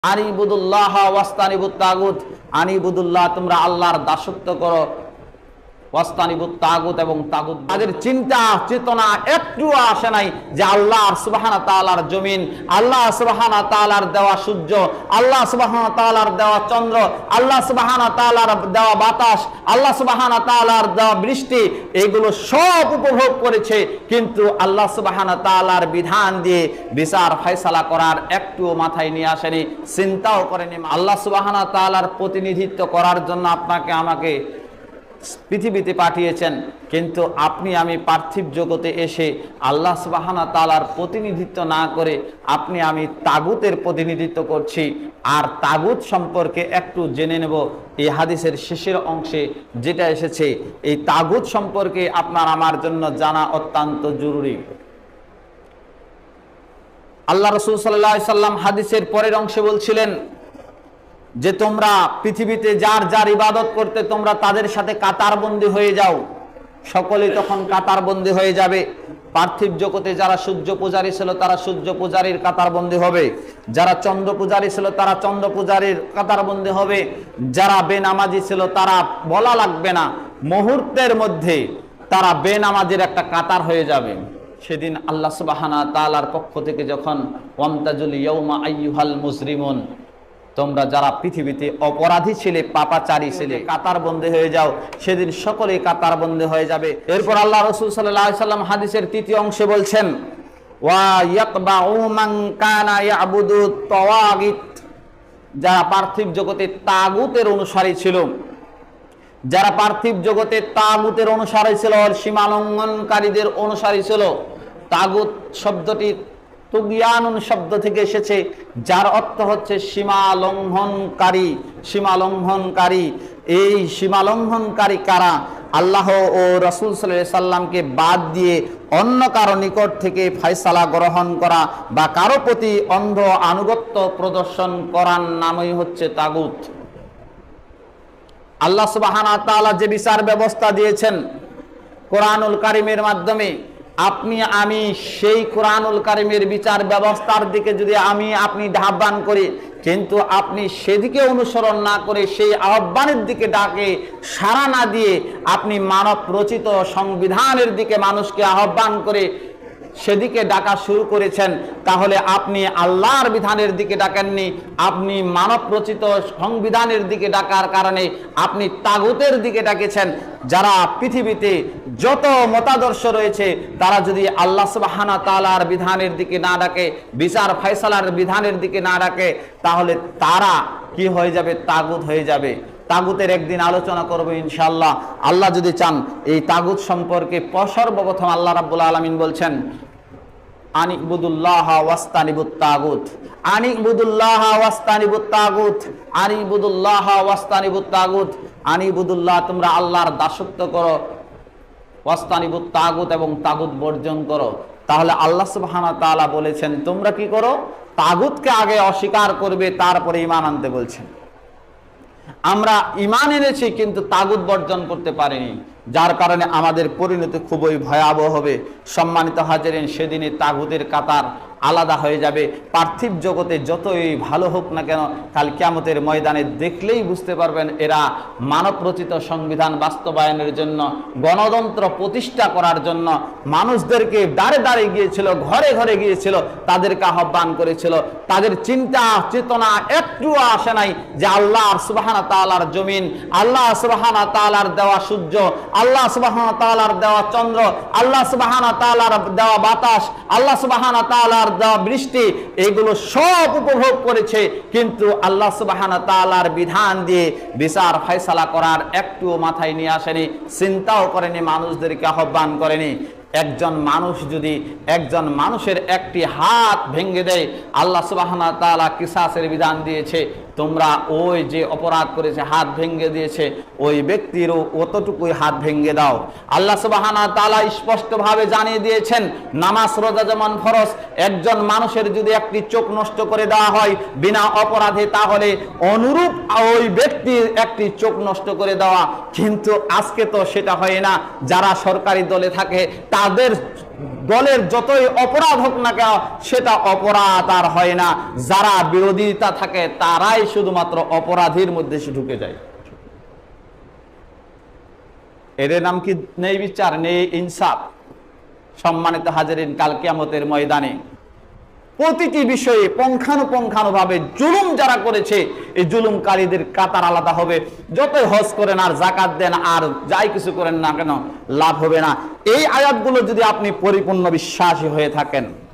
আনিবুদুল্লাহ ওয়াস্তানিবুত তাগুত, আনিবুদুল্লাহ তোমরা আল্লাহর দাসত্ব করো, ওয়াস্তানিবুত তাগুত এবং তাগুত। তাদের চিন্তা চেতনা একটু আসে নাই যে আল্লাহ সুবহানাহু ওয়া তাআলার জমিন, আল্লাহ সুবহানাহু ওয়া তাআলার দেওয়া সূর্য, আল্লাহ সুবহানাহু ওয়া তাআলার দেওয়া চন্দ্র, আল্লাহ সুবহানাহু ওয়া তাআলার দেওয়া বাতাস, আল্লাহ সুবহানাহু ওয়া তাআলার দেওয়া বৃষ্টি, এগুলো সব উপভোগ করেছে, কিন্তু আল্লাহ সুবহানাহু ওয়া তাআলার বিধান দিয়ে বিচার ফয়সালা করার একটু মাথায় নিয়ে আসেনি, চিন্তাও করেনি। আল্লাহ সুবহানাহু ওয়া তাআলার প্রতিনিধিত্ব করার জন্য আপনাকে আমাকে পৃথিবীতে পাঠিয়েছেন, কিন্তু আপনি আমি পার্থিব জগতে এসে আল্লাহ সুবহানাহু ওয়া তাআলার প্রতিনিধিত্ব না করে আপনি আমি তাগুতের প্রতিনিধিত্ব করছি। আর তাগুত সম্পর্কে একটু জেনে নেব এই হাদিসের শেষের অংশে যেটা এসেছে। এই তাগুত সম্পর্কে আপনার আমার জন্য জানা অত্যন্ত জরুরি। আল্লাহ রাসূল সাল্লাল্লাহু আলাইহি সাল্লাম হাদিসের পরের অংশে বলছিলেন যে তোমরা পৃথিবীতে যার যার ইবাদত করতে তোমরা তাদের সাথে কাতারবন্দি হয়ে যাও। সকলেই তখন কাতারবন্দি হয়ে যাবে। পার্থিব জগতে যারা সূর্য পূজারী ছিল তারা সূর্য পূজারীর কাতারবন্দি হবে, যারা চন্দ্র পূজারী ছিল তারা চন্দ্র পূজারীর কাতারবন্দি হবে, যারা বেনামাজি ছিল তারা বলা লাগবে না, মুহূর্তের মধ্যে তারা বেনামাজির একটা কাতার হয়ে যাবে। সেদিন আল্লাহ সুবহানাহু ওয়া তাআলার পক্ষ থেকে যখন ওয়ামতাজুল ইয়াউমা আইয়ুহাল মুজরিমুন, তোমরা যারা পৃথিবীতে অপরাধী ছিলে, পাপাচারী ছিলে, কাতারবন্দি হয়ে যাও, সেদিন সকলেই কাতারবন্দি হয়ে যাবে। এরপর আল্লাহ রাসূল সাল্লাল্লাহু আলাইহি সাল্লাম হাদিসের তৃতীয় অংশে বলছেন ওয়া ইয়াতবাউ মান কানা ইয়াবুদু তাওয়াগিত, যারা পার্থিব জগতে তাগুতের অনুসারী ছিল, যারা পার্থিব জগতে তাগুতের অনুসারী ছিল, সীমা লঙ্ঘনকারীদের অনুসারী ছিল। তাগুত শব্দটি তুগয়ানুন শব্দ থেকে এসেছে, যার অর্থ হচ্ছে সীমা লঙ্ঘনকারী। সীমা লঙ্ঘনকারী, এই সীমা লঙ্ঘনকারী কারা? আল্লাহ ও রাসূল সাল্লাল্লাহু আলাইহি সাল্লামকে বাদ দিয়ে অন্য কারো নিকট থেকে ফয়সালা গ্রহণ করা বা কারো প্রতি অন্ধ আনুগত্য প্রদর্শন করার নামই হচ্ছে তাগুত। আল্লাহ সুবহানাহু ওয়া তাআলা যে বিচার ব্যবস্থা দিয়েছেন কোরআনুল কারীমের মাধ্যমে, আপনি আমি সেই কোরআনুল কারীমের বিচার ব্যবস্থার দিকে যদি আমি আপনি আহ্বান করি, কিন্তু আপনি সেদিকে অনুসরণ না করে সেই আহ্বানের দিকে ডাকে সাড়া না দিয়ে আপনি মানব রচিত সংবিধানের দিকে মানুষকে আহ্বান করে সেদিকে ডাকা শুরু করেছেন, তাহলে আপনি আল্লাহর বিধানের দিকে ডাকেননি, আপনি মানব রচিত সংবিধানের দিকে ডাকার কারণে আপনি তাগুতের দিকে ডাকেছেন। যারা পৃথিবীতে যত মতাদর্শ রয়েছে তারা যদি আল্লাহ সুবহানাহু ওয়া তাআলার বিধানের দিকে না ডাকে, বিচার ফয়সালার বিধানের দিকে না ডাকে, তাহলে তারা কি হয়ে যাবে? তাগুত হয়ে যাবে। তাগুতের একদিন আলোচনা করব ইনশাআল্লাহ, আল্লাহ যদি চান। এই তাগুত সম্পর্কে সর্বপ্রথম আল্লাহ রাব্বুল আলামিন বলছেন আনিবুদুল্লাহ ওয়াস্তানিবুত তাগুত, আনিবুদুল্লাহ ওয়াস্তানিবুত তাগুত, আনিবুদুল্লাহ ওয়াস্তানিবুত তাগুত। আনিবুদুল্লাহ তোমরা আল্লাহর দাসত্ব করো, ওয়াস্তানিবুত তাগুত এবং তাগুত বর্জন করো। তাহলে আল্লাহ সুবহানাহু ওয়া তাআলা বলেছেন তোমরা কি করো? তাগুতকে আগে অস্বীকার করবে, তারপরে ঈমান আনতে বলছেন। আমরা ঈমান এনেছি কিন্তু তাগুত বর্জন করতে পারিনি, যার কারণে আমাদের পরিণতি খুবই ভয়াবহ হবে। সম্মানিত হাজিরিন, সেদিনে তাগুতের কাতার আলাদা হয়ে যাবে। পার্থিব জগতে যতই ভালো হোক না কেন, কাল কিয়ামতের ময়দানে দেখলেই বুঝতে পারবেন এরা মানব রচিত সংবিধান বাস্তবায়নের জন্য, গণতন্ত্র প্রতিষ্ঠা করার জন্য মানুষদেরকে দাঁড়ে দাঁড়ে গিয়েছিল, ঘরে ঘরে গিয়েছিল, তাদেরকে আহ্বান করেছিল। তাদের চিন্তা চেতনা একটু আসে নাই যে আল্লাহ সুবহানাহু ওয়া তাআলার জমিন, আল্লাহ সুবহানাহু ওয়া তাআলার দেওয়া সূর্য, আল্লাহ সুবহানাহু ওয়া তাআলার দেওয়া চন্দ্র, আল্লাহ সুবহানাহু ওয়া তাআলার দেওয়া বাতাস, আল্লাহ সুবহানাহু ওয়া তাআলার দেওয়া বৃষ্টি, এগুলো সব উপভোগ করেছে, কিন্তু আল্লাহ সুবহানাহু ওয়া তাআলার বিধান দিয়ে বিচার ফয়সালা করার একটু মাথায় নিয়ে আসেনি, চিন্তাও করেনি, মানুষদেরকে আহ্বান করেনি। একজন মানুষ যদি একজন মানুষের একটি হাত ভেঙে দেয়, আল্লাহ সুবহানাহু ওয়া তাআলা কিসাসের বিধান দিয়েছে, তোমরা ওই যে অপরাধ করেছে হাত ভেঙে দিয়েছে ওই ব্যক্তিরও অতটুকুই হাত ভেঙে দাও। আল্লাহ সুবহানাহু ওয়া তাআলা স্পষ্টভাবে জানিয়ে দিয়েছেন নামাজ রোজা যেমন ফরজ, একজন মানুষের যদি একটি চোখ নষ্ট করে দেওয়া হয় বিনা অপরাধে, তাহলে অনুরূপ ওই ব্যক্তির একটি চোখ নষ্ট করে দেওয়া। কিন্তু আজকে তো সেটা হয় না। যারা সরকারি দলে থাকে তাদের দলের যতই অপরাধ হোক না কেন সেটা অপরাধ আর হয় না। যারা বিরোধিতা থাকে তারাই শুধুমাত্র অপরাধীর মধ্যে সে ঢুকে যায়। এদের নাম কি নেই বিচার, নেই ইনসাফ। সম্মানিত হাজিরিন, কাল কিয়ামতের ময়দানে প্রতিটি বিষয়ে পুঙ্খানুপুঙ্খানুভাবে জুলুম যারা করেছে এই জুলুমকারীদের কাতার আলাদা হবে। যতই হজ করেন আর যাকাত দেন আর যাই কিছু করেন না কেন লাভ হবে না। এই আয়াতগুলো যদি আপনি পরিপূর্ণ বিশ্বাসী হয়ে থাকেন,